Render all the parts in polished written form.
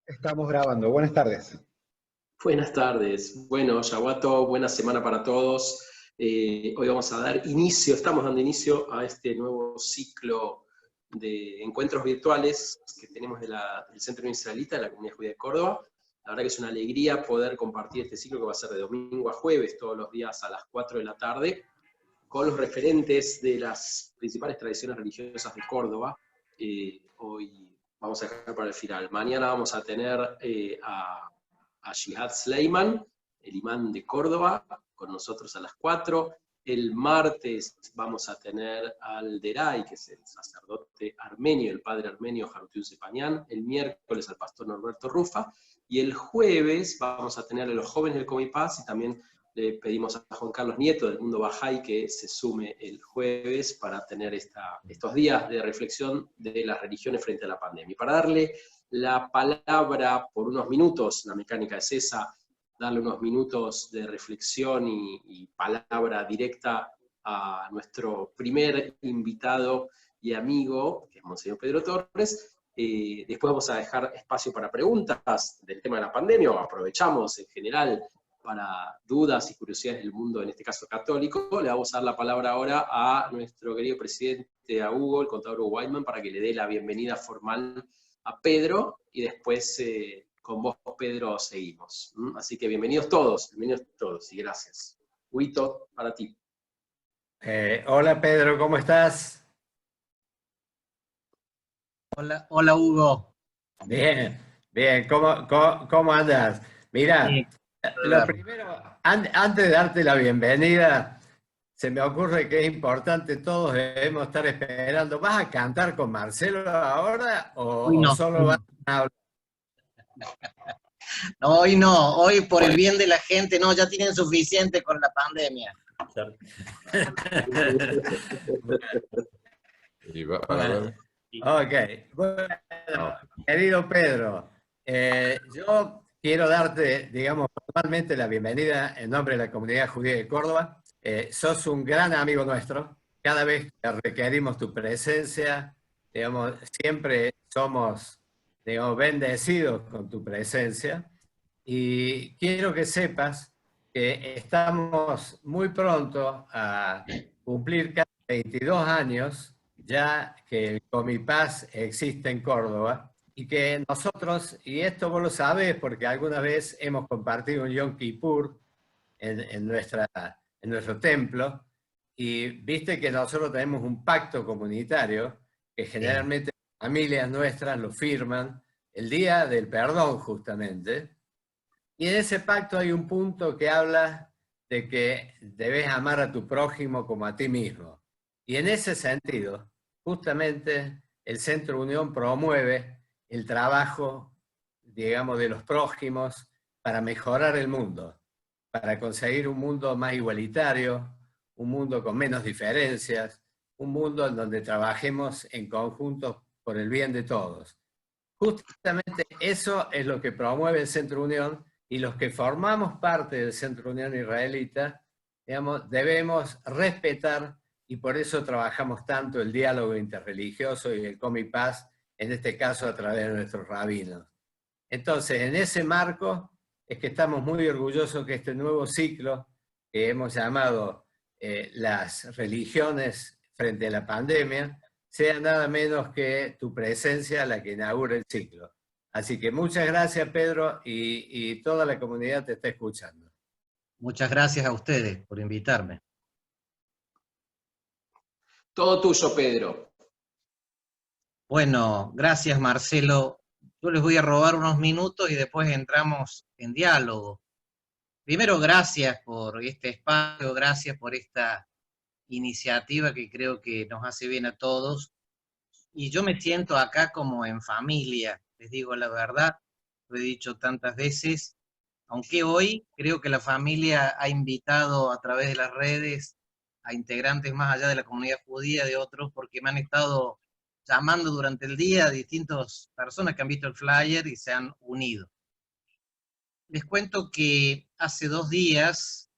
Estamos grabando. Buenas tardes. Buenas tardes. Bueno, Yaguato, buena semana para todos. Hoy vamos a dar inicio, estamos dando inicio a este nuevo ciclo de encuentros virtuales que tenemos del Centro Israelita de la Comunidad Judía de Córdoba. La verdad que es una alegría poder compartir este ciclo que va a ser de domingo a jueves, todos los días a las 4 de la tarde, con los referentes de las principales tradiciones religiosas de Córdoba. Hoy vamos a dejar para el final. Mañana vamos a tener a Shihad Sleiman, el imán de Córdoba, con nosotros a las 4. El martes vamos a tener al Deray, que es el sacerdote armenio, el padre armenio Jarutiu Sepanian. El miércoles al pastor Norberto Rufa. Y el jueves vamos a tener a los jóvenes del Comipaz, y también le pedimos a Juan Carlos Nieto del Mundo Bahá'í que se sume el jueves para tener estos días de reflexión de las religiones frente a la pandemia. Y para darle la palabra por unos minutos, la mecánica es esa, darle unos minutos de reflexión y palabra directa a nuestro primer invitado y amigo, que es Monseñor Pedro Torres. Después vamos a dejar espacio para preguntas del tema de la pandemia, o aprovechamos en general para dudas y curiosidades del mundo, en este caso católico. Le vamos a dar la palabra ahora a nuestro querido presidente, a Hugo, el contador Hugo Weinman, para que le dé la bienvenida formal a Pedro, y después con vos, Pedro, seguimos. Así que bienvenidos todos, y gracias. Huito, para ti. Hola Pedro, ¿cómo estás? Hola Hugo. Bien, bien, ¿cómo andas? Mira, Sí, lo primero, antes de darte la bienvenida, se me ocurre que es importante, todos debemos estar esperando. ¿Vas a cantar con Marcelo ahora hoy o no. solo vas a hablar? No, hoy no, hoy por el bien de la gente, no, ya tienen suficiente con la pandemia. Bueno, ok, bueno, querido Pedro, yo quiero darte, digamos, formalmente la bienvenida en nombre de la Comunidad Judía de Córdoba. Sos un gran amigo nuestro. Cada vez que requerimos tu presencia, digamos, siempre somos, digamos, bendecidos con tu presencia. Y quiero que sepas que estamos muy pronto a cumplir casi 22 años ya que el Comipaz existe en Córdoba, y que nosotros, y esto vos lo sabés porque alguna vez hemos compartido un Yom Kippur en nuestro templo, y viste que nosotros tenemos un pacto comunitario que generalmente familias nuestras lo firman el día del perdón justamente, y en ese pacto hay un punto que habla de que debes amar a tu prójimo como a ti mismo. Y en ese sentido, justamente el Centro Unión promueve el trabajo, digamos, de los prójimos para mejorar el mundo, para conseguir un mundo más igualitario, un mundo con menos diferencias, un mundo en donde trabajemos en conjunto por el bien de todos. Justamente eso es lo que promueve el Centro Unión, y los que formamos parte del Centro Unión Israelita, digamos, debemos respetar, y por eso trabajamos tanto el diálogo interreligioso y el Comipaz, en este caso a través de nuestros rabinos. Entonces, en ese marco es que estamos muy orgullosos que este nuevo ciclo, que hemos llamado las religiones frente a la pandemia, sea nada menos que tu presencia la que inaugura el ciclo. Así que muchas gracias, Pedro, y toda la comunidad te está escuchando. Muchas gracias a ustedes por invitarme. Todo tuyo, Pedro. Bueno, gracias Marcelo. Yo les voy a robar unos minutos y después entramos en diálogo. Primero, gracias por este espacio, gracias por esta iniciativa que creo que nos hace bien a todos. Y yo me siento acá como en familia, les digo la verdad, lo he dicho tantas veces, aunque hoy creo que la familia ha invitado a través de las redes a integrantes más allá de la comunidad judía, de otros, porque me han estado llamando durante el día distintas personas que han visto el flyer y se han unido. Les cuento que hace 2 días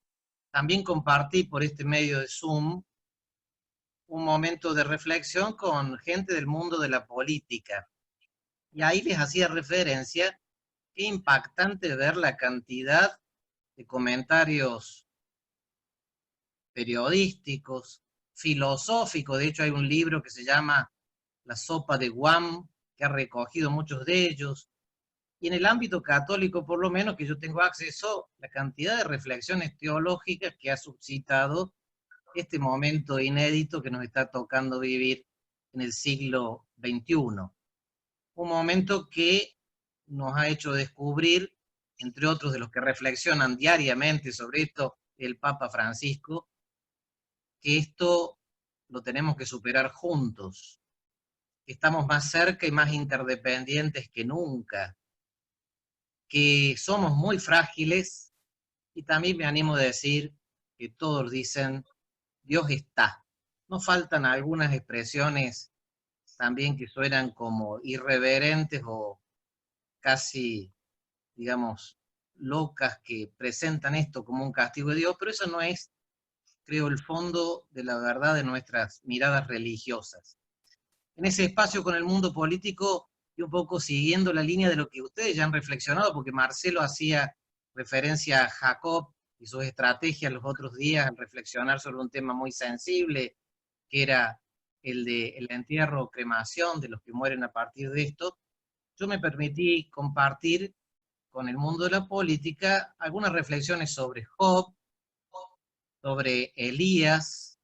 también compartí por este medio de Zoom un momento de reflexión con gente del mundo de la política. Y ahí les hacía referencia qué impactante ver la cantidad de comentarios periodísticos, filosóficos. De hecho, hay un libro que se llama La sopa de Guam, que ha recogido muchos de ellos. Y en el ámbito católico, por lo menos, que yo tengo acceso, la cantidad de reflexiones teológicas que ha suscitado este momento inédito que nos está tocando vivir en el siglo XXI. Un momento que nos ha hecho descubrir, entre otros de los que reflexionan diariamente sobre esto, el Papa Francisco, que esto lo tenemos que superar juntos, que estamos más cerca y más interdependientes que nunca, que somos muy frágiles, y también me animo a decir que todos dicen, Dios está. No faltan algunas expresiones también que suenan como irreverentes o casi, digamos, locas, que presentan esto como un castigo de Dios, pero eso no es, creo, el fondo de la verdad de nuestras miradas religiosas. En ese espacio con el mundo político, y un poco siguiendo la línea de lo que ustedes ya han reflexionado, porque Marcelo hacía referencia a Jacob y sus estrategias los otros días al reflexionar sobre un tema muy sensible, que era el de el entierro o cremación de los que mueren a partir de esto. Yo me permití compartir con el mundo de la política algunas reflexiones sobre Job, sobre Elías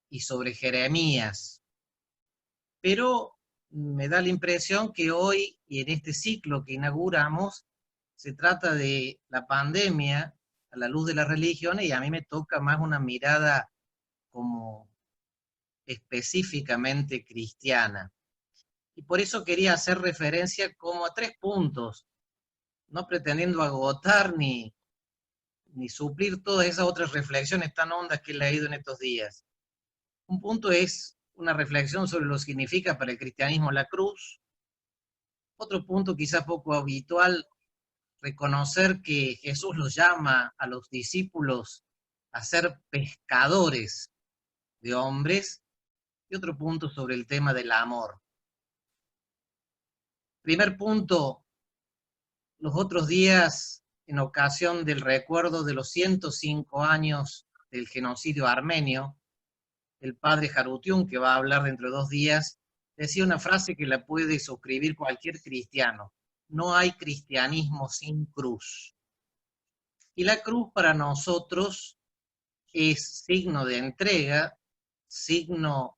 y sobre Jeremías. Pero me da la impresión que hoy, y en este ciclo que inauguramos, se trata de la pandemia a la luz de las religiones, y a mí me toca más una mirada como específicamente cristiana. Y por eso quería hacer referencia como a 3 puntos, no pretendiendo agotar ni suplir todas esas otras reflexiones tan hondas que he leído en estos días. Un punto es una reflexión sobre lo que significa para el cristianismo la cruz. Otro punto quizás poco habitual, reconocer que Jesús los llama a los discípulos a ser pescadores de hombres. Y otro punto sobre el tema del amor. Primer punto, los otros días, en ocasión del recuerdo de los 105 años del genocidio armenio, el padre Jarutiun, que va a hablar dentro de 2 días, decía una frase que la puede suscribir cualquier cristiano: no hay cristianismo sin cruz. Y la cruz para nosotros es signo de entrega, signo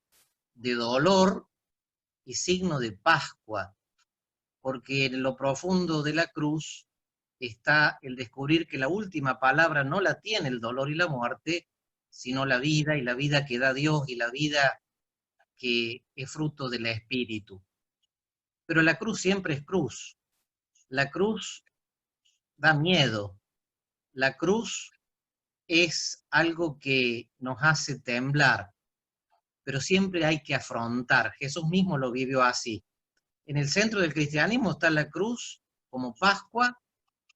de dolor y signo de Pascua, porque en lo profundo de la cruz está el descubrir que la última palabra no la tiene el dolor y la muerte, sino la vida, y la vida que da Dios, y la vida que es fruto del Espíritu. Pero la cruz siempre es cruz. La cruz da miedo. La cruz es algo que nos hace temblar, pero siempre hay que afrontar. Jesús mismo lo vivió así. En el centro del cristianismo está la cruz como Pascua,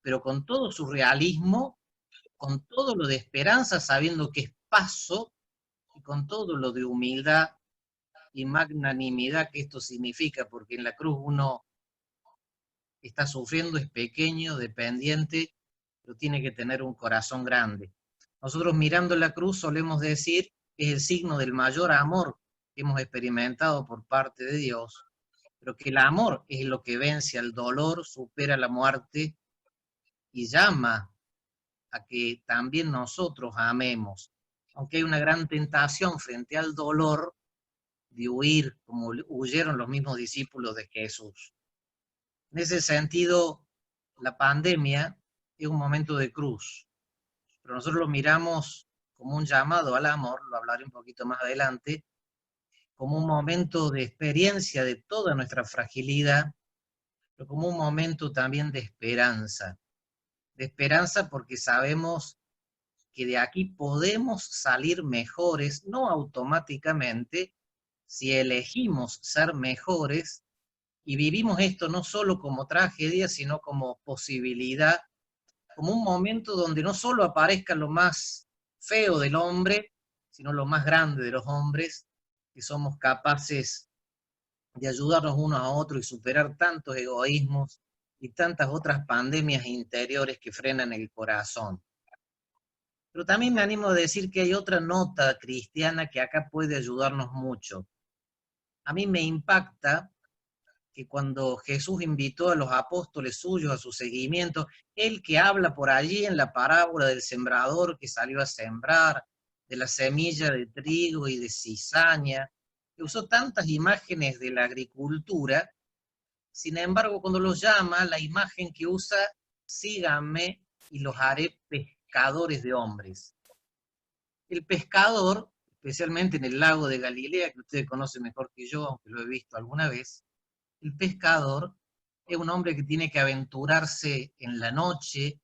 pero con todo su realismo, con todo lo de esperanza, sabiendo que es paso, y con todo lo de humildad y magnanimidad que esto significa, porque en la cruz uno está sufriendo, es pequeño, dependiente, pero tiene que tener un corazón grande. Nosotros mirando la cruz solemos decir que es el signo del mayor amor que hemos experimentado por parte de Dios, pero que el amor es lo que vence al dolor, supera la muerte y llama a que también nosotros amemos. Aunque hay una gran tentación frente al dolor de huir, como huyeron los mismos discípulos de Jesús. En ese sentido, la pandemia es un momento de cruz, pero nosotros lo miramos como un llamado al amor, lo hablaré un poquito más adelante, como un momento de experiencia de toda nuestra fragilidad, pero como un momento también de esperanza porque sabemos que de aquí podemos salir mejores, no automáticamente, si elegimos ser mejores, y vivimos esto no solo como tragedia, sino como posibilidad, como un momento donde no solo aparezca lo más feo del hombre, sino lo más grande de los hombres, que somos capaces de ayudarnos unos a otros y superar tantos egoísmos y tantas otras pandemias interiores que frenan el corazón. Pero también me animo a decir que hay otra nota cristiana que acá puede ayudarnos mucho. A mí me impacta que cuando Jesús invitó a los apóstoles suyos a su seguimiento, el que habla por allí en la parábola del sembrador que salió a sembrar, de la semilla de trigo y de cizaña, que usó tantas imágenes de la agricultura, sin embargo, cuando los llama, la imagen que usa, síganme y los haré pescadores de hombres. El pescador, especialmente en el lago de Galilea, que ustedes conocen mejor que yo, aunque lo he visto alguna vez, el pescador es un hombre que tiene que aventurarse en la noche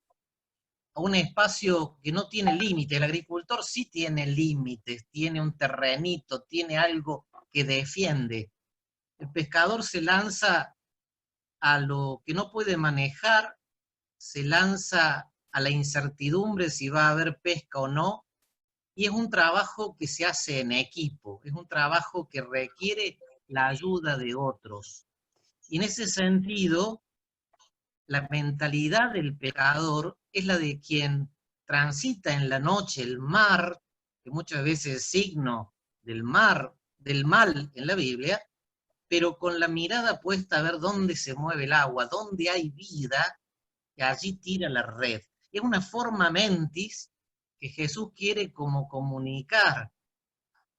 a un espacio que no tiene límite. El agricultor sí tiene límites, tiene un terrenito, tiene algo que defiende. El pescador se lanza a lo que no puede manejar, se lanza a la incertidumbre si va a haber pesca o no, y es un trabajo que se hace en equipo, es un trabajo que requiere la ayuda de otros. Y en ese sentido, la mentalidad del pecador es la de quien transita en la noche el mar, que muchas veces es signo del mar, del mal en la Biblia, pero con la mirada puesta a ver dónde se mueve el agua, dónde hay vida, que allí tira la red. Es una forma mentis que Jesús quiere como comunicar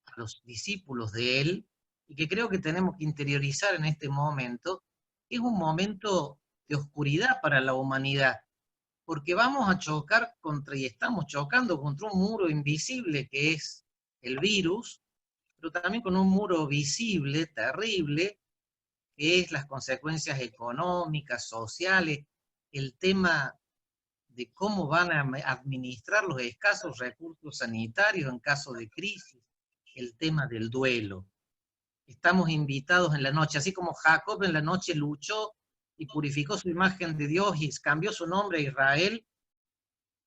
a los discípulos de él, y que creo que tenemos que interiorizar en este momento. Es un momento de oscuridad para la humanidad, porque vamos a chocar contra, y estamos chocando contra un muro invisible que es el virus, pero también con un muro visible, terrible, que es las consecuencias económicas, sociales, el tema de cómo van a administrar los escasos recursos sanitarios en caso de crisis, el tema del duelo. Estamos invitados en la noche, así como Jacob en la noche luchó y purificó su imagen de Dios y cambió su nombre a Israel.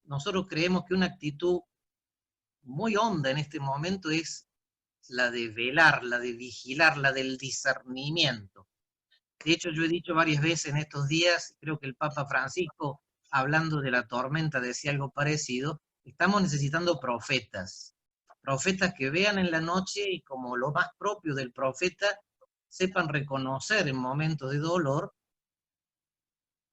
Nosotros creemos que una actitud muy honda en este momento es la de velar, la de vigilar, la del discernimiento. De hecho, yo he dicho varias veces en estos días, creo que el Papa Francisco, hablando de la tormenta, decía algo parecido, estamos necesitando profetas, profetas que vean en la noche y como lo más propio del profeta, sepan reconocer en momentos de dolor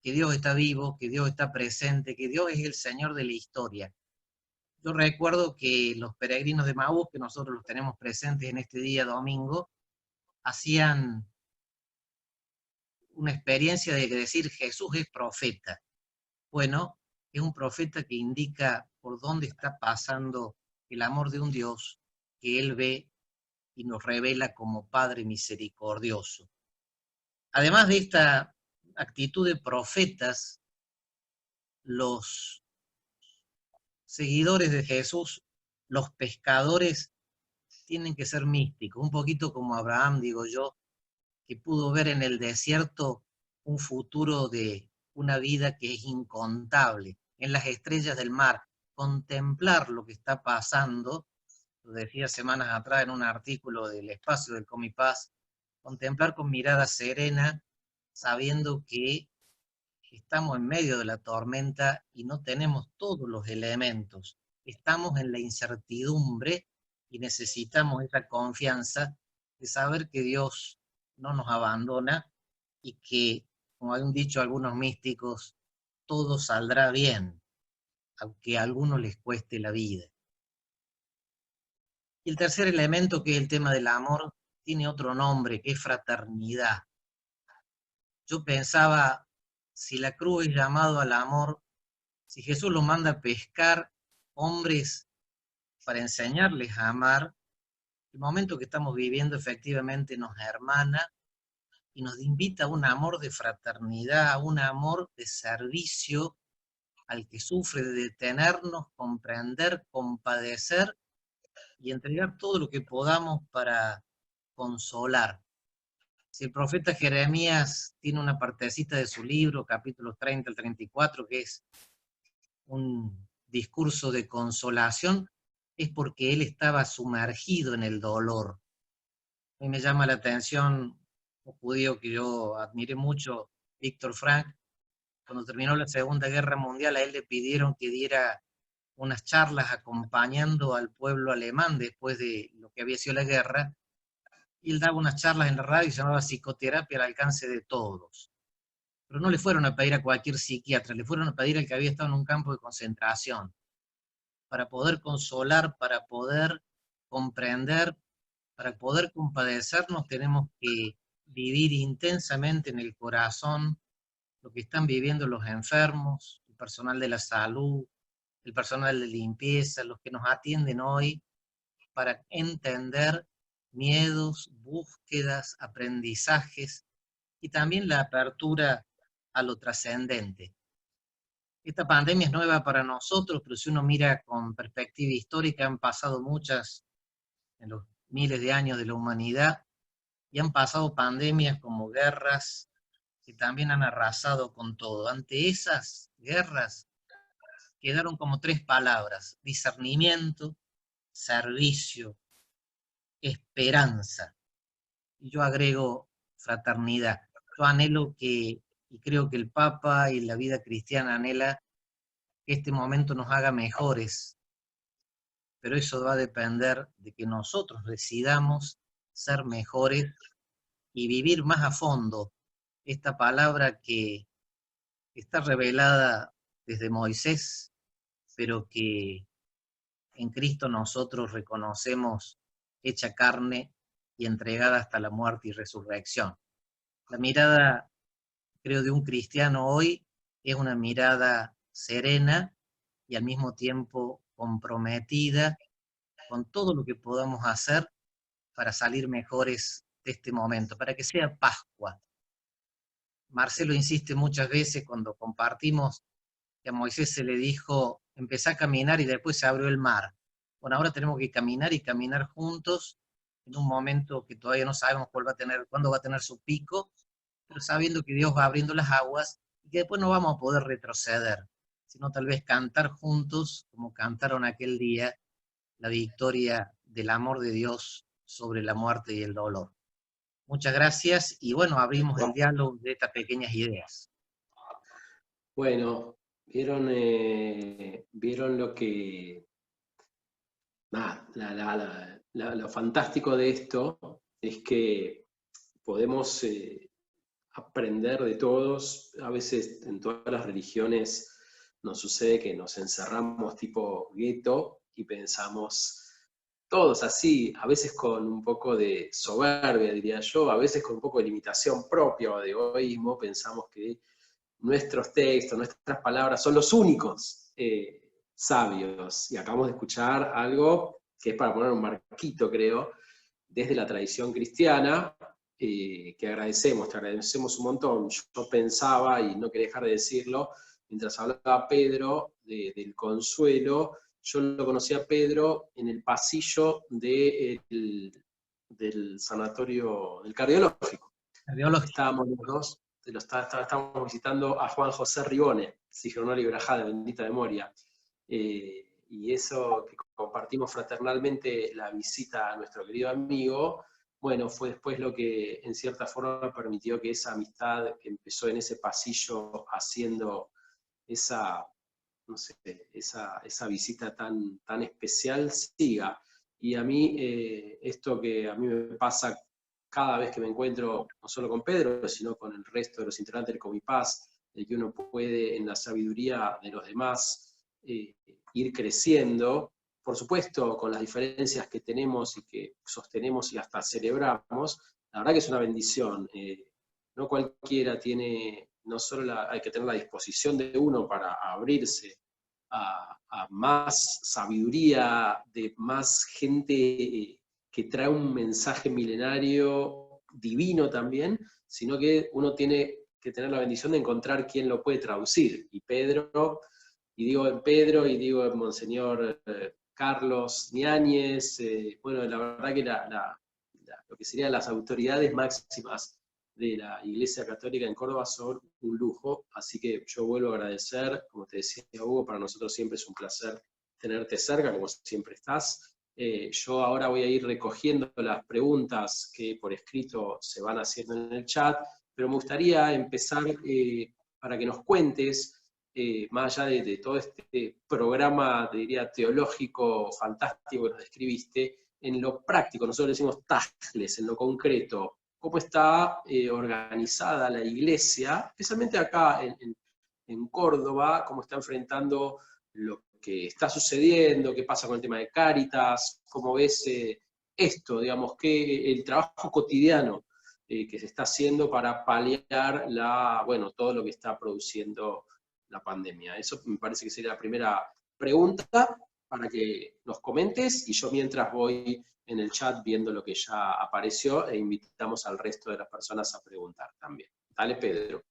que Dios está vivo, que Dios está presente, que Dios es el Señor de la historia. Yo recuerdo que los peregrinos de Maús, que nosotros los tenemos presentes en este día domingo, hacían una experiencia de decir Jesús es profeta. Bueno, es un profeta que indica por dónde está pasando el amor de un Dios que Él ve y nos revela como Padre misericordioso. Además de esta actitud de profetas, los seguidores de Jesús, los pescadores, tienen que ser místicos, un poquito como Abraham, digo yo, que pudo ver en el desierto un futuro de una vida que es incontable, en las estrellas del mar, contemplar lo que está pasando, lo decía semanas atrás en un artículo del espacio del Comipaz, contemplar con mirada serena, sabiendo que estamos en medio de la tormenta y no tenemos todos los elementos, estamos en la incertidumbre y necesitamos esa confianza de saber que Dios no nos abandona y que, como han dicho algunos místicos, todo saldrá bien, aunque a algunos les cueste la vida. Y el tercer elemento, que es el tema del amor, tiene otro nombre, que es fraternidad. Yo pensaba, si la cruz es llamado al amor, si Jesús los manda a pescar hombres para enseñarles a amar, el momento que estamos viviendo efectivamente nos hermana y nos invita a un amor de fraternidad, a un amor de servicio al que sufre, de detenernos, comprender, compadecer y entregar todo lo que podamos para consolar. Si el profeta Jeremías tiene una partecita de su libro, capítulos 30 al 34, que es un discurso de consolación, es porque él estaba sumergido en el dolor. A mí me llama la atención un judío que yo admiré mucho, Víctor Frank, cuando terminó la Segunda Guerra Mundial, a él le pidieron que diera unas charlas acompañando al pueblo alemán después de lo que había sido la guerra, y él daba unas charlas en la radio y se llamaba Psicoterapia al alcance de todos. Pero no le fueron a pedir a cualquier psiquiatra, le fueron a pedir al que había estado en un campo de concentración, para poder consolar, para poder comprender, para poder compadecernos, tenemos que vivir intensamente en el corazón lo que están viviendo los enfermos, el personal de la salud, el personal de limpieza, los que nos atienden hoy, para entender miedos, búsquedas, aprendizajes y también la apertura a lo trascendente. Esta pandemia es nueva para nosotros, pero si uno mira con perspectiva histórica, han pasado muchas en los miles de años de la humanidad, y han pasado pandemias como guerras, que también han arrasado con todo. Ante esas guerras quedaron como 3 palabras: discernimiento, servicio, esperanza. Y yo agrego fraternidad. Yo anhelo que, y creo que el Papa y la vida cristiana anhela, que este momento nos haga mejores, pero eso va a depender de que nosotros decidamos ser mejores y vivir más a fondo esta palabra que está revelada desde Moisés, pero que en Cristo nosotros reconocemos hecha carne y entregada hasta la muerte y resurrección. La mirada, creo, de un cristiano hoy es una mirada serena y al mismo tiempo comprometida con todo lo que podamos hacer para salir mejores de este momento, para que sea Pascua. Marcelo insiste muchas veces cuando compartimos que a Moisés se le dijo: empezá a caminar y después se abrió el mar. Bueno, ahora tenemos que caminar y caminar juntos en un momento que todavía no sabemos cuándo va a tener su pico, pero sabiendo que Dios va abriendo las aguas y que después no vamos a poder retroceder, sino tal vez cantar juntos, como cantaron aquel día, la victoria del amor de Dios sobre la muerte y el dolor. Muchas gracias, y bueno, abrimos el diálogo de estas pequeñas ideas. Bueno, vieron lo que... lo fantástico de esto es que podemos aprender de todos. A veces en todas las religiones nos sucede que nos encerramos tipo gueto y pensamos todos así, a veces con un poco de soberbia, diría yo, a veces con un poco de limitación propia o de egoísmo, pensamos que nuestros textos, nuestras palabras son los únicos sabios. Y acabamos de escuchar algo que es para poner un marquito, creo, desde la tradición cristiana, que te agradecemos un montón. Yo pensaba, y no quería dejar de decirlo, mientras hablaba Pedro del consuelo, yo lo conocí a Pedro en el pasillo del sanatorio, del cardiológico. Estábamos los dos, estábamos visitando a Juan José Ribone, Signor y Brajá, de bendita memoria. Y eso que compartimos fraternalmente, la visita a nuestro querido amigo, bueno, fue después lo que en cierta forma permitió que esa amistad que empezó en ese pasillo haciendo esa, no sé, esa visita tan especial siga. Y a mí, esto que a mí me pasa cada vez que me encuentro, no solo con Pedro, sino con el resto de los integrantes del Comipaz, de que uno puede en la sabiduría de los demás ir creciendo, por supuesto con las diferencias que tenemos y que sostenemos y hasta celebramos. La verdad que es una bendición. No cualquiera tiene, no solo hay que tener la disposición de uno para abrirse a más sabiduría, de más gente que trae un mensaje milenario divino también, sino que uno tiene que tener la bendición de encontrar quién lo puede traducir. Y Pedro, y digo en Pedro, y digo en Monseñor Carlos Niáñez, bueno, la verdad que lo que serían las autoridades máximas de la Iglesia Católica en Córdoba son un lujo, así que yo vuelvo a agradecer, como te decía Hugo, para nosotros siempre es un placer tenerte cerca, como siempre estás. Yo ahora voy a ir recogiendo las preguntas que por escrito se van haciendo en el chat, pero me gustaría empezar para que nos cuentes, más allá de todo este programa, diría, teológico fantástico que nos describiste, en lo práctico, nosotros decimos tajles, en lo concreto, cómo está organizada la iglesia, especialmente acá en Córdoba, cómo está enfrentando lo que está sucediendo, qué pasa con el tema de Cáritas, cómo ves esto, digamos, que el trabajo cotidiano que se está haciendo para paliar todo lo que está produciendo la pandemia. Eso me parece que sería la primera pregunta para que nos comentes, y yo mientras voy en el chat viendo lo que ya apareció, e invitamos al resto de las personas a preguntar también. Dale, Pedro.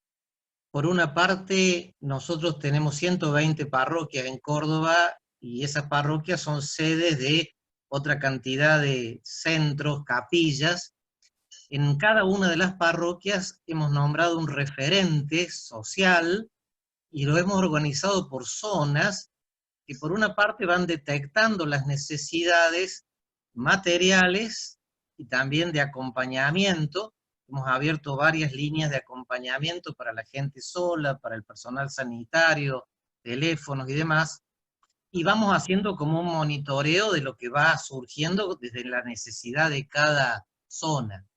Por una parte, nosotros tenemos 120 parroquias en Córdoba, y esas parroquias son sedes de otra cantidad de centros, capillas. En cada una de las parroquias hemos nombrado un referente social y lo hemos organizado por zonas que por una parte van detectando las necesidades materiales y también de acompañamiento. Hemos abierto varias líneas de acompañamiento para la gente sola, para el personal sanitario, teléfonos y demás, y vamos haciendo como un monitoreo de lo que va surgiendo desde la necesidad de cada zona.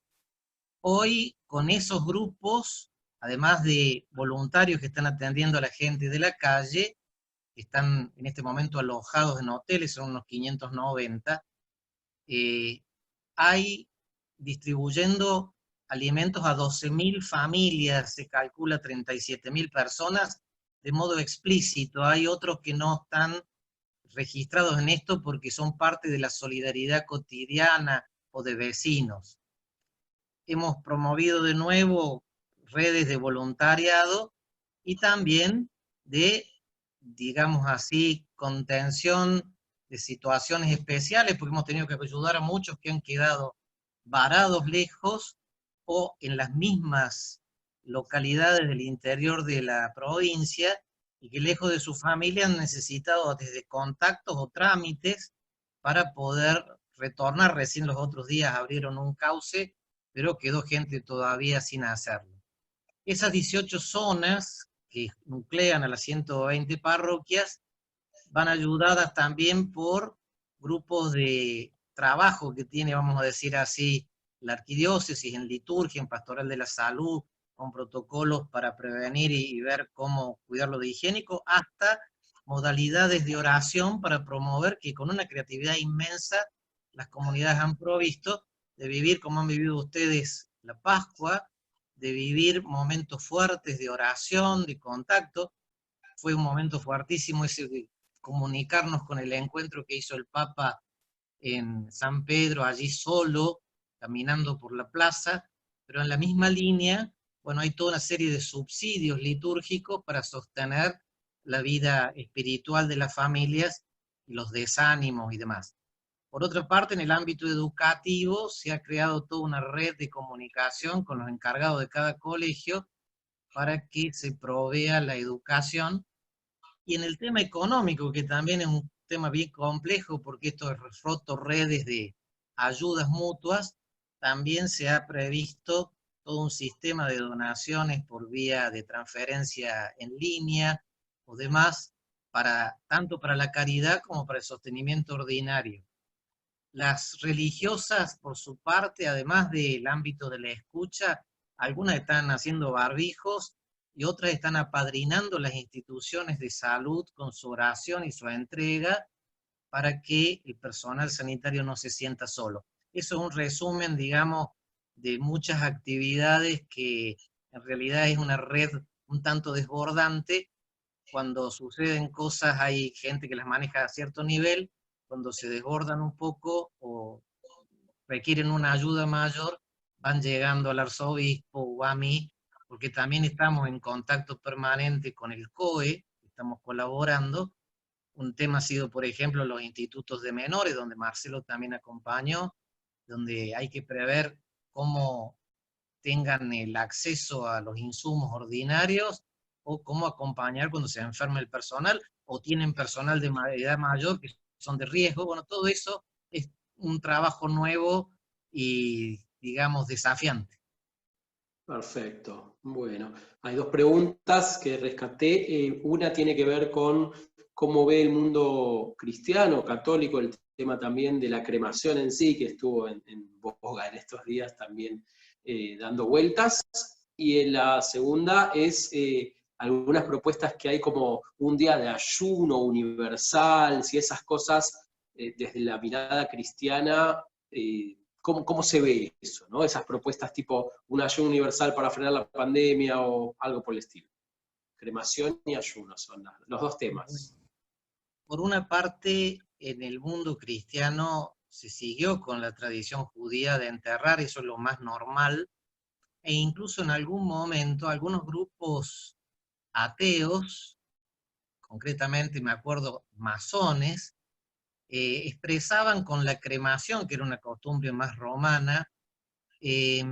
Hoy, con esos grupos, además de voluntarios que están atendiendo a la gente de la calle, que están en este momento alojados en hoteles, son unos 590, hay distribuyendo alimentos a 12.000 familias, se calcula 37.000 personas, de modo explícito. Hay otros que no están registrados en esto porque son parte de la solidaridad cotidiana o de vecinos. Hemos promovido de nuevo redes de voluntariado y también de, digamos así, contención de situaciones especiales, porque hemos tenido que ayudar a muchos que han quedado varados lejos o en las mismas localidades del interior de la provincia y que lejos de su familia han necesitado desde contactos o trámites para poder retornar. Recién los otros días abrieron un cauce, pero quedó gente todavía sin hacerlo. Esas 18 zonas que nuclean a las 120 parroquias van ayudadas también por grupos de trabajo que tiene, vamos a decir así, la arquidiócesis en liturgia, en pastoral de la salud, con protocolos para prevenir y ver cómo cuidarlo de higiénico, hasta modalidades de oración para promover que con una creatividad inmensa las comunidades han provisto de vivir como han vivido ustedes la Pascua, de vivir momentos fuertes de oración, de contacto. Fue un momento fuertísimo ese de comunicarnos con el encuentro que hizo el Papa en San Pedro, allí solo, caminando por la plaza, pero en la misma línea, bueno, hay toda una serie de subsidios litúrgicos para sostener la vida espiritual de las familias y los desánimos y demás. Por otra parte, en el ámbito educativo se ha creado toda una red de comunicación con los encargados de cada colegio para que se provea la educación. Y en el tema económico, que también es un tema bien complejo, porque esto es roto redes de ayudas mutuas, también se ha previsto todo un sistema de donaciones por vía de transferencia en línea o demás, tanto para la caridad como para el sostenimiento ordinario. Las religiosas, por su parte, además del ámbito de la escucha, algunas están haciendo barbijos y otras están apadrinando las instituciones de salud con su oración y su entrega para que el personal sanitario no se sienta solo. Eso es un resumen, digamos, de muchas actividades que en realidad es una red un tanto desbordante. Cuando suceden cosas hay gente que las maneja a cierto nivel, cuando se desbordan un poco o requieren una ayuda mayor, van llegando al arzobispo o a mí, porque también estamos en contacto permanente con el COE, estamos colaborando. Un tema ha sido, por ejemplo, los institutos de menores, donde Marcelo también acompañó, donde hay que prever cómo tengan el acceso a los insumos ordinarios o cómo acompañar cuando se enferma el personal o tienen personal de edad mayor que son de riesgo. Bueno, todo eso es un trabajo nuevo y, digamos, desafiante. Perfecto. Bueno, hay dos preguntas que rescaté. Una tiene que ver con cómo ve el mundo cristiano, católico, el tema también de la cremación en sí, que estuvo en boga en estos días también dando vueltas. Y en la segunda es algunas propuestas que hay como un día de ayuno universal, si esas cosas desde la mirada cristiana, ¿cómo se ve eso, ¿no? Esas propuestas tipo un ayuno universal para frenar la pandemia o algo por el estilo. Cremación y ayuno son los dos temas. Por una parte, en el mundo cristiano se siguió con la tradición judía de enterrar, eso es lo más normal, e incluso en algún momento algunos grupos ateos, concretamente me acuerdo masones, expresaban con la cremación, que era una costumbre más romana, eh,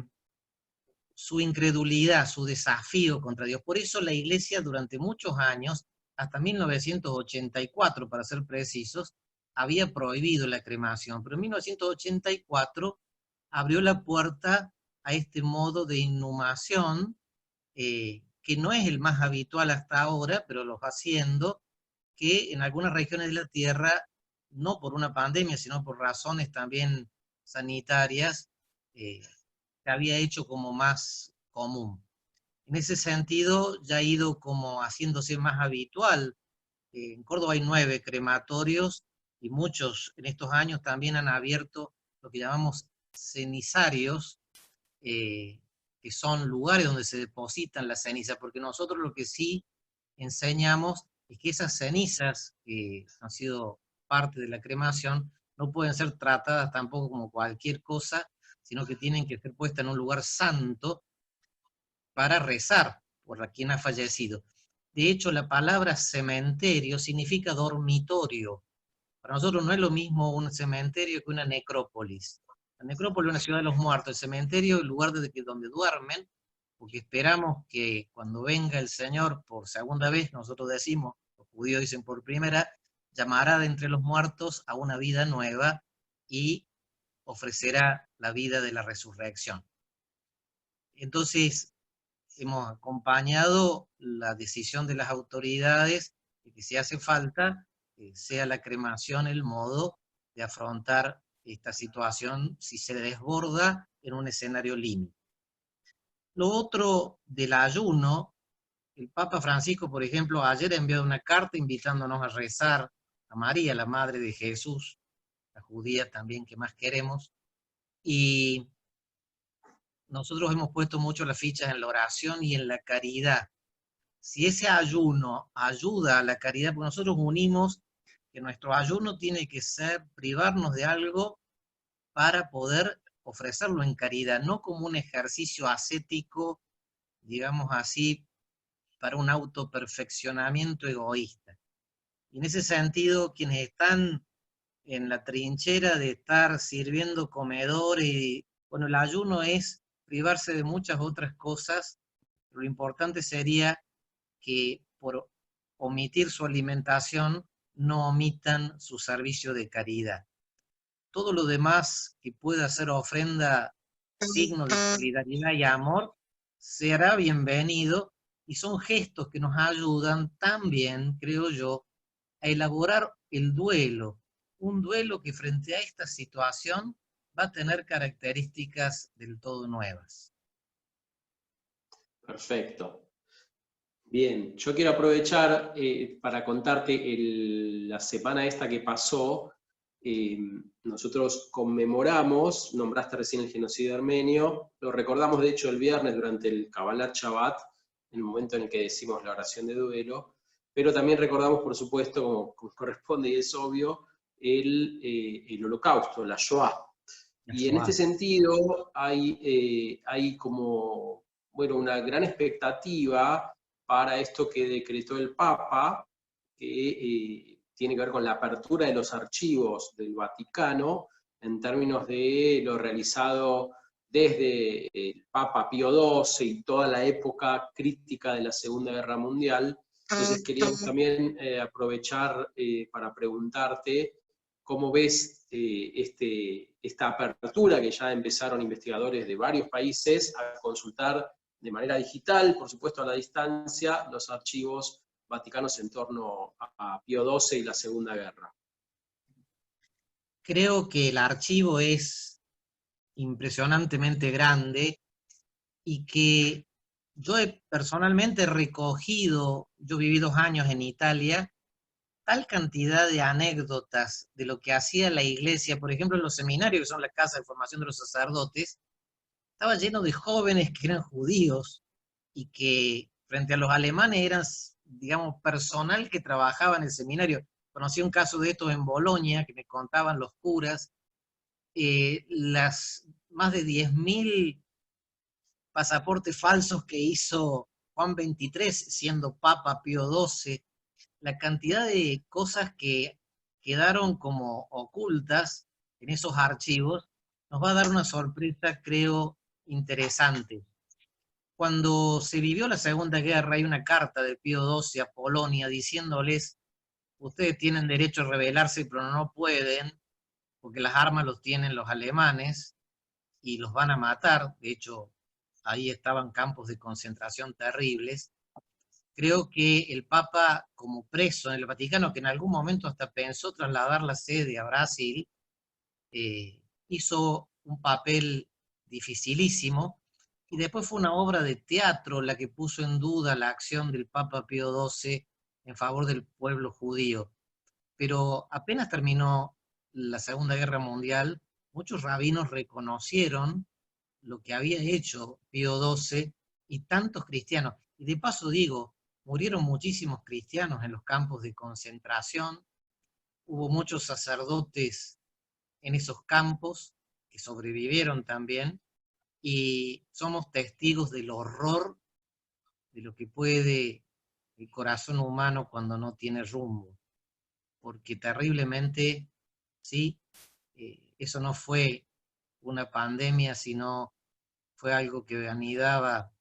su incredulidad, su desafío contra Dios. Por eso la Iglesia durante muchos años, hasta 1984 para ser precisos, había prohibido la cremación, pero en 1984 abrió la puerta a este modo de inhumación, que no es el más habitual hasta ahora, pero lo va haciendo, que en algunas regiones de la Tierra, no por una pandemia, sino por razones también sanitarias, se había hecho como más común. En ese sentido, ya ha ido como haciéndose más habitual. En Córdoba hay 9 crematorios y muchos en estos años también han abierto lo que llamamos cenizarios, que son lugares donde se depositan las cenizas, porque nosotros lo que sí enseñamos es que esas cenizas que han sido parte de la cremación no pueden ser tratadas tampoco como cualquier cosa, sino que tienen que ser puestas en un lugar santo para rezar por quien ha fallecido. De hecho, la palabra cementerio significa dormitorio. Para nosotros no es lo mismo un cementerio que una necrópolis. La necrópolis es una ciudad de los muertos, el cementerio es el lugar donde duermen, porque esperamos que cuando venga el Señor por segunda vez, nosotros decimos, los judíos dicen por primera, llamará de entre los muertos a una vida nueva y ofrecerá la vida de la resurrección. Entonces, hemos acompañado la decisión de las autoridades de que si hace falta, sea la cremación el modo de afrontar esta situación si se desborda en un escenario límite. Lo otro del ayuno, el Papa Francisco, por ejemplo, ayer envió una carta invitándonos a rezar a María, la Madre de Jesús, la judía también que más queremos, y nosotros hemos puesto mucho las fichas en la oración y en la caridad. Si ese ayuno ayuda a la caridad, porque nosotros unimos que nuestro ayuno tiene que ser privarnos de algo para poder ofrecerlo en caridad, no como un ejercicio ascético, digamos así, para un autoperfeccionamiento egoísta. Y en ese sentido, quienes están en la trinchera de estar sirviendo comedores, bueno, el ayuno es privarse de muchas otras cosas, lo importante sería que por omitir su alimentación no omitan su servicio de caridad. Todo lo demás que pueda ser ofrenda, signo de solidaridad y amor, será bienvenido y son gestos que nos ayudan también, creo yo, a elaborar el duelo, un duelo que frente a esta situación va a tener características del todo nuevas. Perfecto. Bien, yo quiero aprovechar para contarte la semana esta que pasó. Nosotros conmemoramos, nombraste recién el genocidio armenio, lo recordamos de hecho el viernes durante el Kabbalat Shabbat, en el momento en el que decimos la oración de duelo, pero también recordamos, por supuesto, como corresponde y es obvio, el holocausto, la Shoah. Y en este sentido hay como, bueno, una gran expectativa para esto que decretó el Papa, que tiene que ver con la apertura de los archivos del Vaticano en términos de lo realizado desde el Papa Pío XII y toda la época crítica de la Segunda Guerra Mundial. Entonces queríamos también aprovechar para preguntarte cómo ves esta apertura que ya empezaron investigadores de varios países a consultar de manera digital, por supuesto a la distancia, los archivos vaticanos en torno a Pío XII y la Segunda Guerra. Creo que el archivo es impresionantemente grande y que yo he personalmente recogido, yo viví 2 años en Italia, tal cantidad de anécdotas de lo que hacía la iglesia, por ejemplo, en los seminarios, que son las casas de formación de los sacerdotes, estaba lleno de jóvenes que eran judíos y que frente a los alemanes eran, digamos, personal que trabajaba en el seminario. Conocí un caso de estos en Bolonia, que me contaban los curas, las más de 10.000 pasaportes falsos que hizo Juan XXIII, siendo Papa Pío XII, la cantidad de cosas que quedaron como ocultas en esos archivos, nos va a dar una sorpresa, creo, interesante. Cuando se vivió la Segunda Guerra, hay una carta de Pío XII a Polonia diciéndoles: ustedes tienen derecho a rebelarse, pero no pueden, porque las armas los tienen los alemanes y los van a matar. De hecho, ahí estaban campos de concentración terribles. Creo que el Papa, como preso en el Vaticano, que en algún momento hasta pensó trasladar la sede a Brasil, hizo un papel dificilísimo, y después fue una obra de teatro la que puso en duda la acción del Papa Pío XII en favor del pueblo judío. Pero apenas terminó la Segunda Guerra Mundial, muchos rabinos reconocieron lo que había hecho Pío XII y tantos cristianos. Y de paso digo, murieron muchísimos cristianos en los campos de concentración, hubo muchos sacerdotes en esos campos que sobrevivieron también, y somos testigos del horror de lo que puede el corazón humano cuando no tiene rumbo. Porque terriblemente, sí, eso no fue una pandemia, sino fue algo que anidaba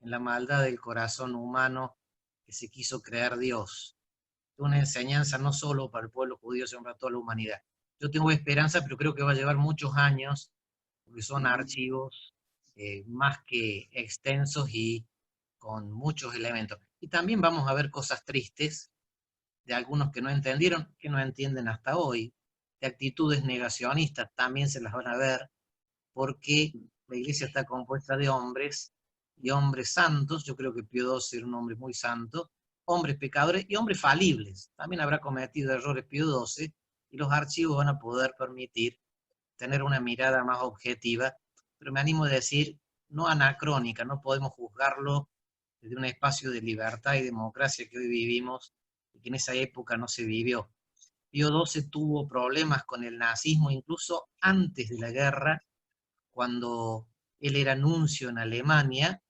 en la maldad del corazón humano que se quiso creer Dios. Una enseñanza no solo para el pueblo judío, sino para toda la humanidad. Yo tengo esperanza, pero creo que va a llevar muchos años, porque son archivos más que extensos y con muchos elementos. Y también vamos a ver cosas tristes de algunos que no entendieron, que no entienden hasta hoy, de actitudes negacionistas, también se las van a ver, porque la iglesia está compuesta de hombres, y hombres santos. Yo creo que Pío XII era un hombre muy santo, hombres pecadores y hombres falibles. También habrá cometido errores Pío XII, y los archivos van a poder permitir tener una mirada más objetiva, pero me animo a decir, no anacrónica. No podemos juzgarlo desde un espacio de libertad y democracia que hoy vivimos, y que en esa época no se vivió. Pío XII tuvo problemas con el nazismo incluso antes de la guerra, cuando él era nuncio en Alemania,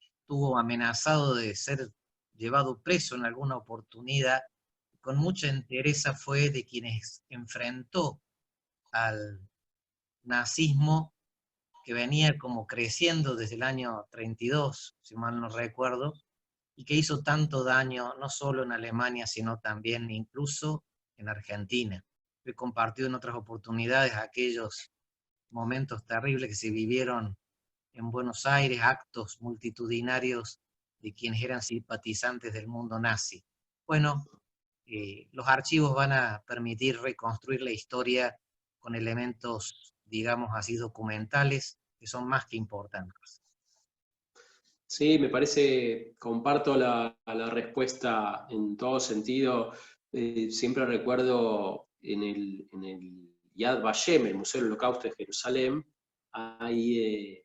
estuvo amenazado de ser llevado preso en alguna oportunidad. Con mucha entereza fue de quienes enfrentó al nazismo, que venía como creciendo desde el año 32, si mal no recuerdo, y que hizo tanto daño no solo en Alemania, sino también incluso en Argentina. He compartido en otras oportunidades aquellos momentos terribles que se vivieron en Buenos Aires, actos multitudinarios de quienes eran simpatizantes del mundo nazi. Bueno, los archivos van a permitir reconstruir la historia con elementos, digamos así, documentales, que son más que importantes. Sí, me parece, comparto la respuesta en todo sentido. Siempre recuerdo en el Yad Vashem, el Museo del Holocausto de Jerusalén, hay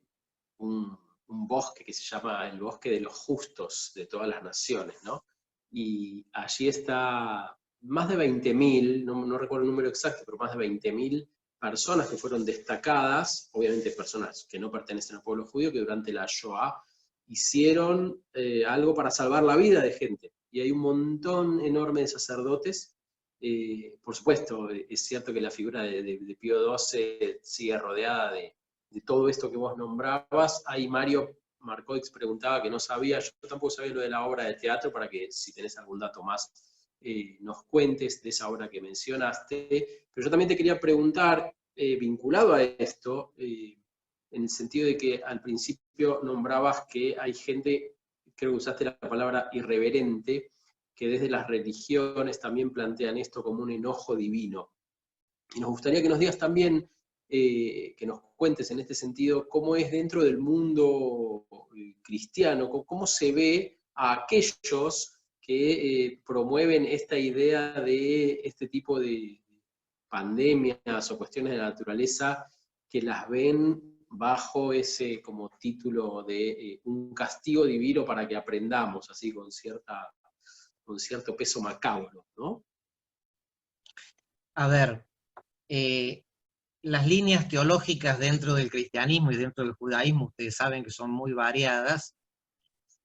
un bosque que se llama el Bosque de los Justos de todas las naciones, ¿no? Y allí está más de 20.000, no recuerdo el número exacto, pero más de 20.000 personas que fueron destacadas, obviamente personas que no pertenecen al pueblo judío, que durante la Shoah hicieron algo para salvar la vida de gente. Y hay un montón enorme de sacerdotes. Por supuesto, es cierto que la figura de Pío XII sigue rodeada de todo esto que vos nombrabas. Ahí Mario Marcoix preguntaba que no sabía, yo tampoco sabía lo de la obra de teatro, para que si tenés algún dato más nos cuentes de esa obra que mencionaste. Pero yo también te quería preguntar, vinculado a esto, en el sentido de que al principio nombrabas que hay gente, creo que usaste la palabra irreverente, que desde las religiones también plantean esto como un enojo divino. Y nos gustaría que nos digas también, que nos cuentes en este sentido, cómo es dentro del mundo cristiano, cómo se ve a aquellos que promueven esta idea de este tipo de pandemias o cuestiones de la naturaleza, que las ven bajo ese como título de un castigo divino para que aprendamos, así con cierto peso macabro, ¿no? A ver, las líneas teológicas dentro del cristianismo y dentro del judaísmo, ustedes saben que son muy variadas.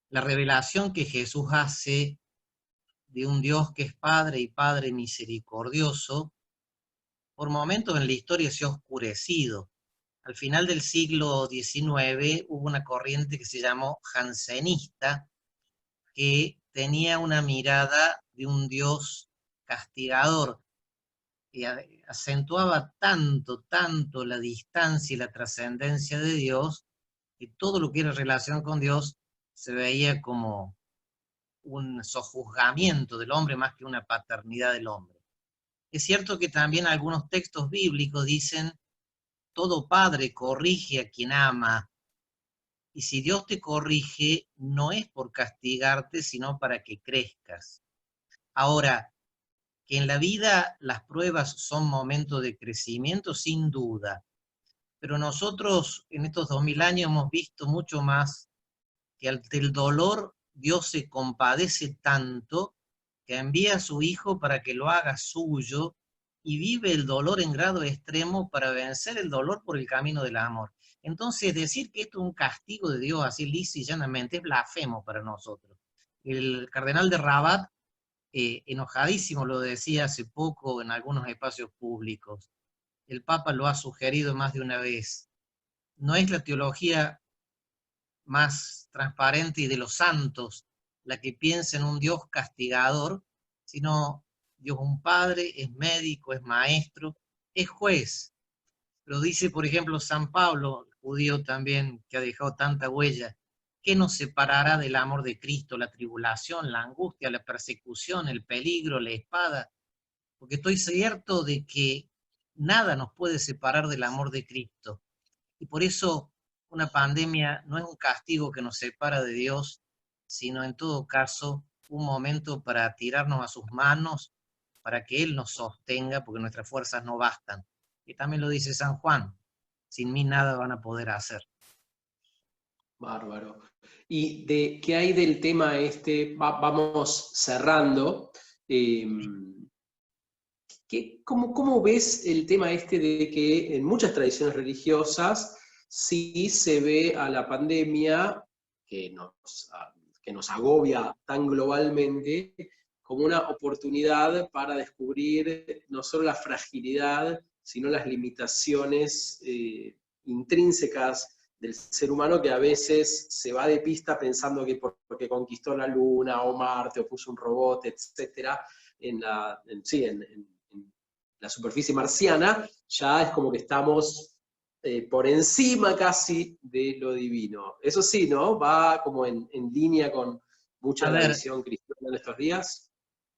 La revelación que Jesús hace de un Dios que es Padre y Padre misericordioso, por momentos en la historia se ha oscurecido. Al final del siglo XIX hubo una corriente que se llamó jansenista, que tenía una mirada de un Dios castigador, y acentuaba tanto la distancia y la trascendencia de Dios, que todo lo que era relación con Dios se veía como un sojuzgamiento del hombre más que una paternidad del hombre. Es cierto que también algunos textos bíblicos dicen, todo padre corrige a quien ama, y si Dios te corrige, no es por castigarte, sino para que crezcas. Ahora, que en la vida las pruebas son momentos de crecimiento, sin duda, pero nosotros en estos 2000 años hemos visto mucho más que ante el dolor Dios se compadece tanto que envía a su Hijo para que lo haga suyo y vive el dolor en grado extremo para vencer el dolor por el camino del amor. Entonces, decir que esto es un castigo de Dios así lisa y llanamente es blasfemo para nosotros. El cardenal de Rabat, enojadísimo, lo decía hace poco en algunos espacios públicos. El Papa lo ha sugerido más de una vez. No es la teología más transparente y de los santos la que piensa en un Dios castigador, sino Dios un padre, es médico, es maestro, es juez. Lo dice, por ejemplo, San Pablo, judío también, que ha dejado tanta huella. ¿Qué nos separará del amor de Cristo? La tribulación, la angustia, la persecución, el peligro, la espada. Porque estoy cierto de que nada nos puede separar del amor de Cristo. Y por eso una pandemia no es un castigo que nos separa de Dios, sino en todo caso un momento para tirarnos a sus manos, para que Él nos sostenga, porque nuestras fuerzas no bastan. Y también lo dice San Juan, sin mí nada van a poder hacer. Bárbaro. ¿Y qué hay del tema este? Vamos cerrando. ¿Cómo ves el tema este de que en muchas tradiciones religiosas sí se ve a la pandemia, que nos agobia tan globalmente, como una oportunidad para descubrir no solo la fragilidad, sino las limitaciones intrínsecas del ser humano, que a veces se va de pista pensando que porque conquistó la Luna o Marte o puso un robot, etcétera, en la superficie marciana, ya es como que estamos por encima casi de lo divino. Eso sí, ¿no? Va como en línea con mucha de la visión cristiana en estos días.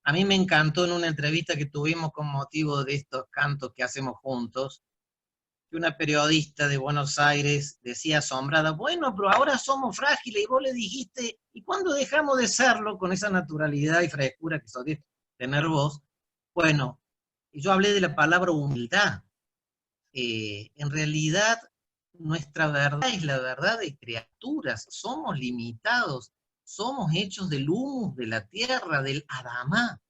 A mí me encantó en una entrevista que tuvimos con motivo de estos cantos que hacemos juntos, que una periodista de Buenos Aires decía asombrada, bueno, pero ahora somos frágiles, y vos le dijiste, ¿y cuándo dejamos de serlo con esa naturalidad y frescura que solés tener vos? Bueno, yo hablé de la palabra humildad. En realidad, nuestra verdad es la verdad de criaturas, somos limitados, somos hechos del humus de la tierra, del Adamá.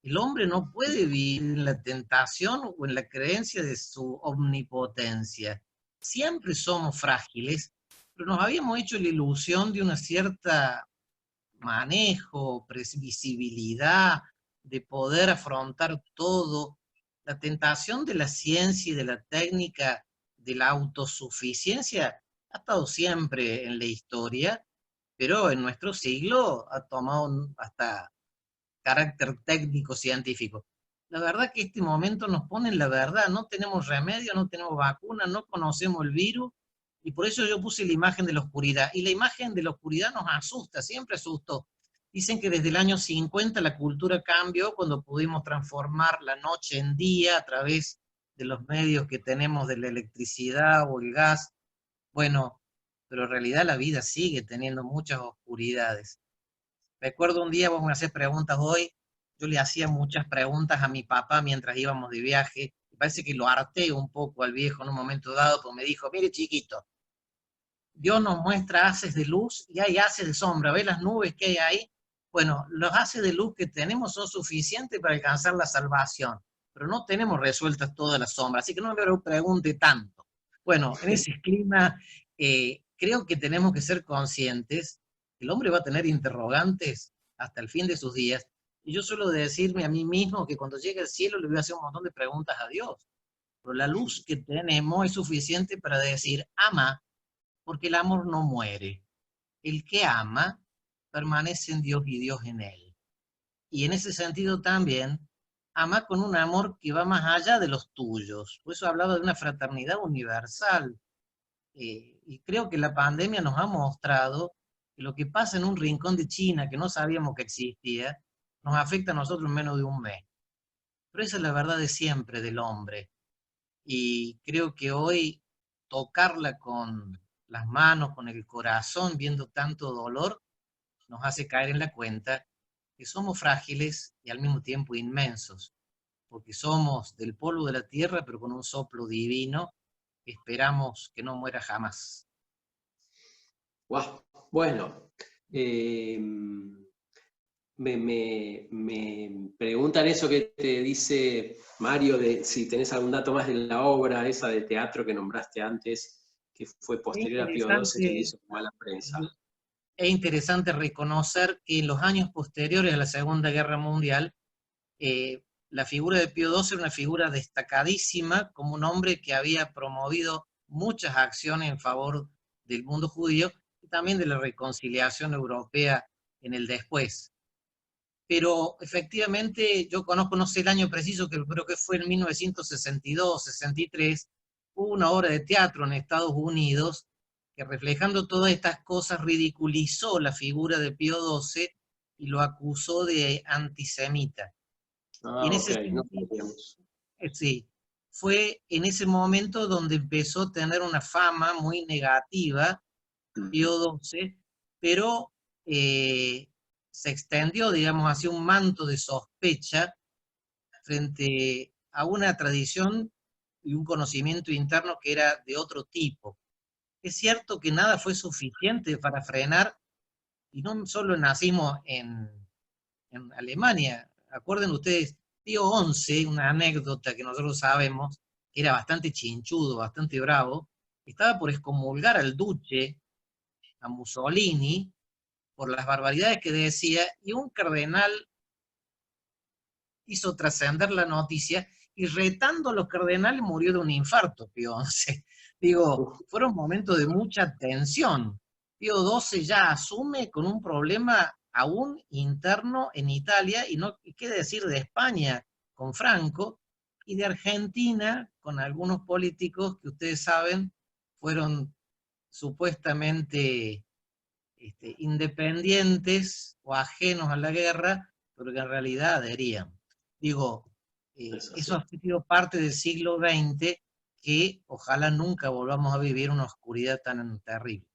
El hombre no puede vivir en la tentación o en la creencia de su omnipotencia. Siempre somos frágiles, pero nos habíamos hecho la ilusión de una cierta manejo, previsibilidad, de poder afrontar todo. La tentación de la ciencia y de la técnica, de la autosuficiencia, ha estado siempre en la historia, pero en nuestro siglo ha tomado hasta carácter técnico científico. La verdad que este momento nos pone en la verdad, no tenemos remedio, no tenemos vacuna, no conocemos el virus, Y por eso yo puse la imagen de la oscuridad. Y la imagen de la oscuridad nos asusta, siempre asustó. Dicen que desde el año 50 la cultura cambió cuando pudimos transformar la noche en día a través de los medios que tenemos de la electricidad o el gas. Bueno, pero en realidad la vida sigue teniendo muchas oscuridades. Recuerdo un día, vos me hacés preguntas hoy, yo le hacía muchas preguntas a mi papá mientras íbamos de viaje. Me parece que lo harté un poco al viejo en un momento dado, porque me dijo, mire chiquito, Dios nos muestra haces de luz y hay haces de sombra. ¿Ves las nubes que hay ahí? Bueno, los haces de luz que tenemos son suficientes para alcanzar la salvación, pero no tenemos resueltas todas las sombras, así que no me pregunte tanto. Bueno, en ese clima creo que tenemos que ser conscientes que el hombre va a tener interrogantes hasta el fin de sus días, y yo suelo decirme a mí mismo que cuando llegue al cielo le voy a hacer un montón de preguntas a Dios, pero la luz que tenemos es suficiente para decir, ama, porque el amor no muere. El que ama permanece en Dios y Dios en él. Y en ese sentido también, ama con un amor que va más allá de los tuyos. Por eso hablaba de una fraternidad universal. Y creo que la pandemia nos ha mostrado que lo que pasa en un rincón de China que no sabíamos que existía, nos afecta a nosotros en menos de un mes. Pero esa es la verdad de siempre del hombre. Y creo que hoy tocarla con las manos, con el corazón, viendo tanto dolor, nos hace caer en la cuenta que somos frágiles y al mismo tiempo inmensos, porque somos del polvo de la tierra, pero con un soplo divino que esperamos que no muera jamás. Wow. Bueno, me preguntan eso que te dice Mario, de si tenés algún dato más de la obra esa de teatro que nombraste antes, que fue posterior a Pío XII, que le hizo mala prensa. Es interesante reconocer que en los años posteriores a la Segunda Guerra Mundial, la figura de Pío XII era una figura destacadísima, como un hombre que había promovido muchas acciones en favor del mundo judío y también de la reconciliación europea en el después. Pero efectivamente yo conozco, no sé el año preciso, que creo que fue en 1962, 63, hubo una obra de teatro en Estados Unidos que, reflejando todas estas cosas, ridiculizó la figura de Pío XII y lo acusó de antisemita. Y en ese No sentido, sí, fue en ese momento donde empezó a tener una fama muy negativa Pío XII, pero se extendió, digamos, hacia un manto de sospecha frente a una tradición y un conocimiento interno que era de otro tipo. Es cierto que nada fue suficiente para frenar, y no solo el nazismo en Alemania. Acuerden ustedes, Pío XI, una anécdota que nosotros sabemos, que era bastante chinchudo, bastante bravo, estaba por excomulgar al duce, a Mussolini, por las barbaridades que decía, y un cardenal hizo trascender la noticia, y retando a los cardenales murió de un infarto, Pío XI. Digo, fueron momentos de mucha tensión. Pío XII ya asume con un problema aún interno en Italia, y no qué decir de España con Franco, y de Argentina con algunos políticos que ustedes saben fueron supuestamente independientes o ajenos a la guerra, pero que en realidad adherían. Digo, eso ha sido parte del siglo XX, que ojalá nunca volvamos a vivir una oscuridad tan terrible.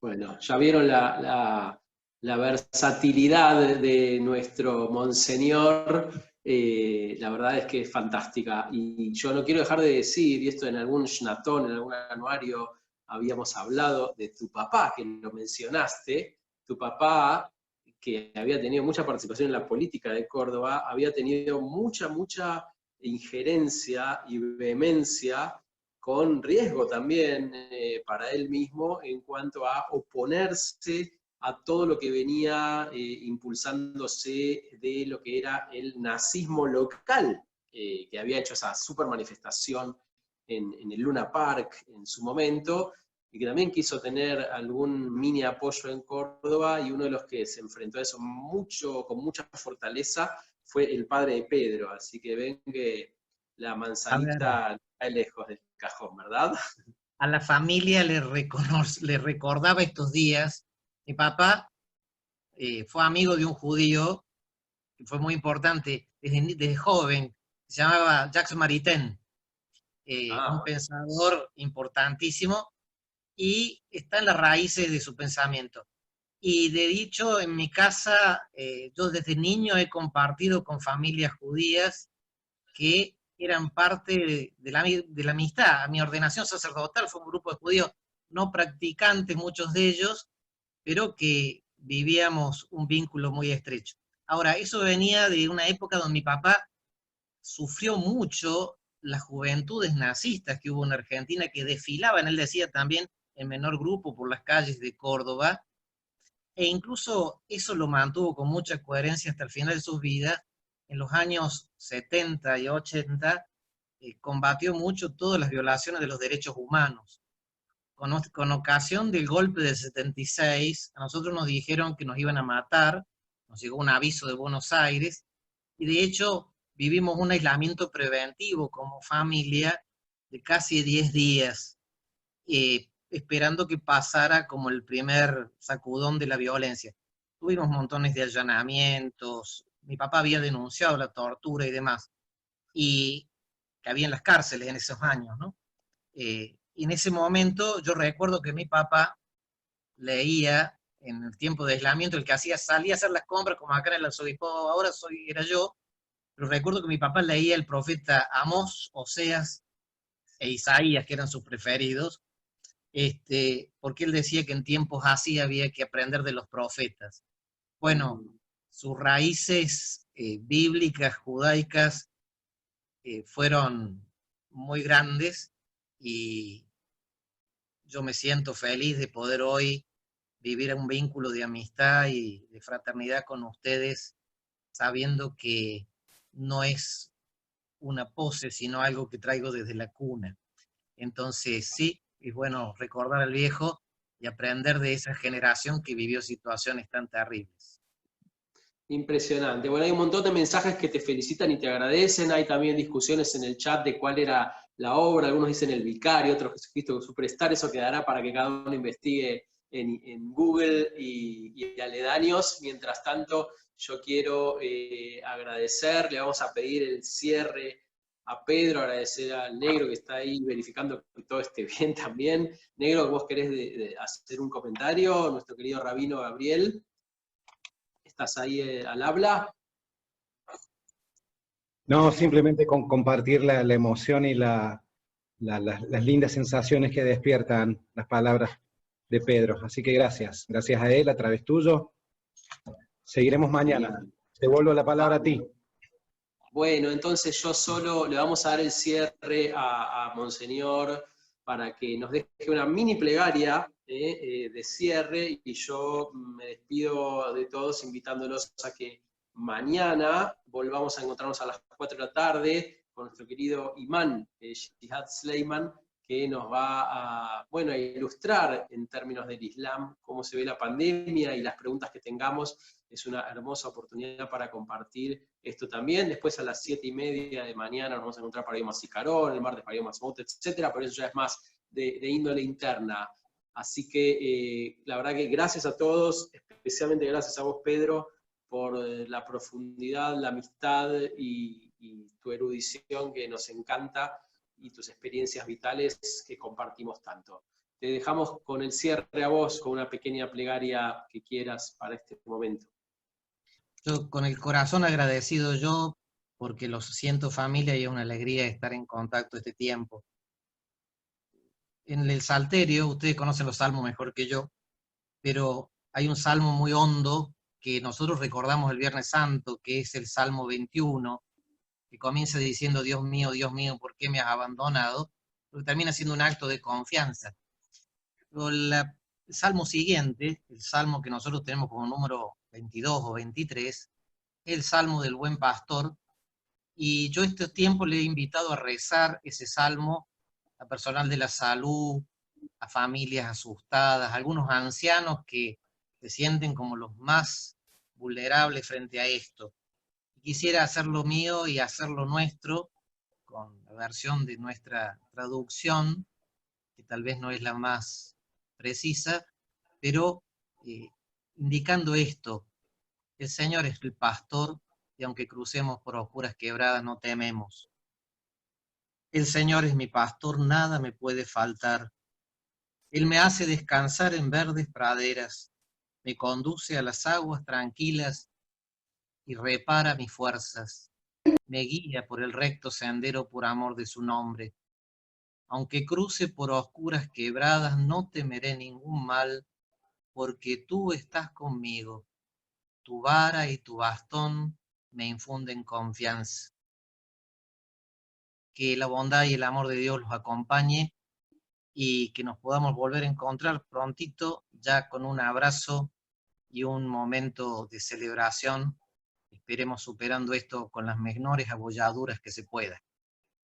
Bueno, ya vieron la versatilidad de nuestro Monseñor, la verdad es que es fantástica. Y yo no quiero dejar de decir, y esto en algún schnatón, en algún anuario, habíamos hablado de tu papá, que lo mencionaste, tu papá, que había tenido mucha participación en la política de Córdoba, había tenido mucha injerencia y vehemencia, con riesgo también para él mismo en cuanto a oponerse a todo lo que venía impulsándose de lo que era el nazismo local, que había hecho esa super manifestación en el Luna Park en su momento, y que también quiso tener algún mini apoyo en Córdoba, y uno de los que se enfrentó a eso con mucha fortaleza fue el padre de Pedro, así que ven que la manzanita cae lejos del cajón, ¿verdad? a la familia le recordaba estos días. Mi papá fue amigo de un judío que fue muy importante desde joven, se llamaba Jacques Maritain, un pensador importantísimo, y está en las raíces de su pensamiento. Y de dicho, en mi casa, yo desde niño he compartido con familias judías que eran parte de la amistad. Mi ordenación sacerdotal fue un grupo de judíos no practicantes, muchos de ellos, pero que vivíamos un vínculo muy estrecho. Ahora, eso venía de una época donde mi papá sufrió mucho las juventudes nazistas que hubo en Argentina, que desfilaban, él decía también, en menor grupo por las calles de Córdoba, e incluso eso lo mantuvo con mucha coherencia hasta el final de sus vidas. En los años 70 y 80 combatió mucho todas las violaciones de los derechos humanos. Con ocasión del golpe del 76, a nosotros nos dijeron que nos iban a matar, nos llegó un aviso de Buenos Aires, y de hecho vivimos un aislamiento preventivo como familia de casi 10 días, esperando que pasara como el primer sacudón de la violencia. Tuvimos montones de allanamientos, mi papá había denunciado la tortura y demás, y que había en las cárceles en esos años, ¿no? Y en ese momento yo recuerdo que mi papá leía en el tiempo de aislamiento, el que salía a hacer las compras, como acá en el arzobispado ahora era yo, pero recuerdo que mi papá leía el profeta Amós, Oseas e Isaías, que eran sus preferidos, porque él decía que en tiempos así había que aprender de los profetas. Bueno, sus raíces bíblicas, judaicas, fueron muy grandes, y yo me siento feliz de poder hoy vivir un vínculo de amistad y de fraternidad con ustedes, sabiendo que no es una pose, sino algo que traigo desde la cuna. Entonces, sí, es bueno recordar al viejo y aprender de esa generación que vivió situaciones tan terribles. Impresionante. Bueno, hay un montón de mensajes que te felicitan y te agradecen. Hay también discusiones en el chat de cuál era la obra. Algunos dicen El Vicario, otros Jesucristo Superstar. Eso quedará para que cada uno investigue en Google y aledaños. Mientras tanto, yo quiero agradecer, le vamos a pedir el cierre a Pedro, agradecer al Negro que está ahí verificando que todo esté bien también. Negro, ¿vos querés hacer un comentario? Nuestro querido rabino Gabriel. ¿Estás ahí al habla? No, simplemente con compartir la emoción y las lindas sensaciones que despiertan las palabras de Pedro. Así que gracias. Gracias a él, a través tuyo. Seguiremos mañana. Te vuelvo la palabra a ti. Bueno, entonces yo solo le vamos a dar el cierre a Monseñor para que nos deje una mini plegaria de cierre, y yo me despido de todos invitándolos a que mañana volvamos a encontrarnos a las 4 de la tarde con nuestro querido imán Jihad Sleiman, que nos va a ilustrar en términos del Islam cómo se ve la pandemia y las preguntas que tengamos. Es una hermosa oportunidad para compartir esto también. Después a las 7:30 de mañana nos vamos a encontrar para Yom HaZikaron, el martes para Yom HaAtzmaut, etc. Pero eso ya es más de índole interna. Así que la verdad que gracias a todos, especialmente gracias a vos, Pedro, por la profundidad, la amistad y tu erudición que nos encanta, y tus experiencias vitales que compartimos tanto. Te dejamos con el cierre a vos, con una pequeña plegaria que quieras para este momento. Yo con el corazón agradecido yo, porque los siento familia y es una alegría estar en contacto este tiempo. En el Salterio, ustedes conocen los salmos mejor que yo, pero hay un salmo muy hondo que nosotros recordamos el Viernes Santo, que es el Salmo 21, que comienza diciendo, Dios mío, ¿por qué me has abandonado? Pero termina siendo un acto de confianza. Pero el salmo siguiente, el salmo que nosotros tenemos como número 22 o 23, es el salmo del buen pastor, y yo este tiempo le he invitado a rezar ese salmo a personal de la salud, a familias asustadas, a algunos ancianos que se sienten como los más vulnerables frente a esto. Quisiera hacerlo mío y hacerlo nuestro, con la versión de nuestra traducción, que tal vez no es la más precisa, pero indicando esto: el Señor es el pastor, y aunque crucemos por oscuras quebradas no tememos. El Señor es mi pastor, nada me puede faltar. Él me hace descansar en verdes praderas, me conduce a las aguas tranquilas y repara mis fuerzas. Me guía por el recto sendero por amor de su nombre. Aunque cruce por oscuras quebradas, no temeré ningún mal, porque tú estás conmigo. Tu vara y tu bastón me infunden confianza. Que la bondad y el amor de Dios los acompañe y que nos podamos volver a encontrar prontito, ya con un abrazo y un momento de celebración. Esperemos superando esto con las menores abolladuras que se pueda.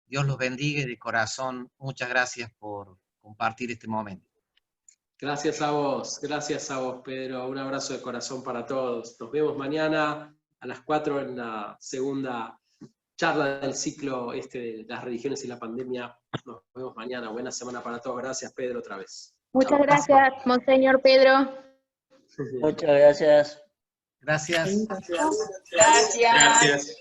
Dios los bendiga y de corazón, muchas gracias por compartir este momento. Gracias a vos, Pedro. Un abrazo de corazón para todos. Nos vemos mañana a las 4 en la segunda charla del ciclo de las religiones y la pandemia. Nos vemos mañana. Buena semana para todos. Gracias, Pedro, otra vez. Muchas gracias, Monseñor Pedro. Muchas gracias. Gracias. Gracias.